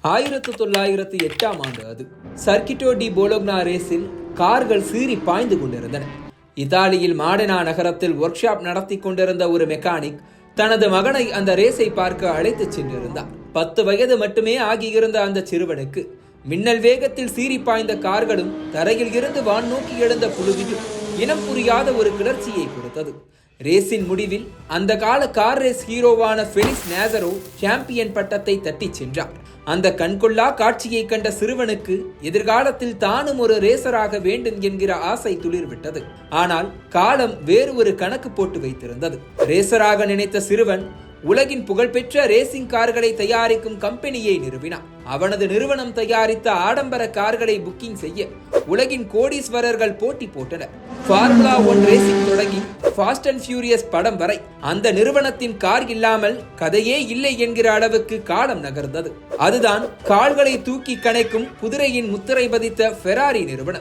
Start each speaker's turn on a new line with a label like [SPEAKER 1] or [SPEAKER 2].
[SPEAKER 1] 1908ஆம் ஆண்டு அது. சர்க்கிட்டோ D Bologna ரேஸில் கார்கள் சீறி பாய்ந்து கொண்டிருந்தன. இத்தாலியில் மாடனா நகரத்தில் ஒர்க் ஷாப் நடத்தி கொண்டிருந்த ஒரு மெக்கானிக் தனது மகனை அந்த ரேஸை பார்க்க அழைத்துச் சென்றிருந்தார். 10 வயது மட்டுமே ஆகியிருந்த அந்த சிறுவனுக்கு மின்னல் வேகத்தில் சீறி பாய்ந்த கார்களும் தரையில் இருந்து வான் நோக்கி எழுந்த புழுதியும் இனம் புரியாத ஒரு கிளர்ச்சியை கொடுத்தது. ரேஸின் முடிவில் அந்த கால கார் ரேஸ் ஹீரோவான ஃபெலிக்ஸ் நேசரோ சாம்பியன் பட்டத்தை தட்டிச் சென்றார். அந்த கண்கொள்ளா காட்சியை கண்ட சிறுவனுக்கு எதிர்காலத்தில் தானும் ஒரு ரேசராக வேண்டும் என்கிற ஆசை துளிர்விட்டது. ஆனால் காலம் வேறு ஒரு கணக்கு போட்டு வைத்திருந்தது. ரேசராக நினைத்த சிறுவன் உலகின் புகழ்பெற்ற ரேசிங் கார்களை தயாரிக்கும் கம்பெனியை நிறுவினான். அவனது நிறுவனம் தயாரித்த ஆடம்பர கார்களை புக்கிங் செய்ய உலகின் கோடீஸ்வரர்கள் போட்டி போட்டனர். ஃபார்முலா 1 ரேசிங் தொடங்கி ஃபாஸ்ட் அண்ட் ஃபியூரியஸ் படம் வரை அந்த நிறுவனத்தின் கார் இல்லாமல் கதையே இல்லை என்கிற அளவுக்கு காலம் நகர்ந்தது. அதுதான் கால்களை தூக்கி கணைக்கும் குதிரையின் முத்திரை பதித்த ஃபெராரி நிறுவனம்.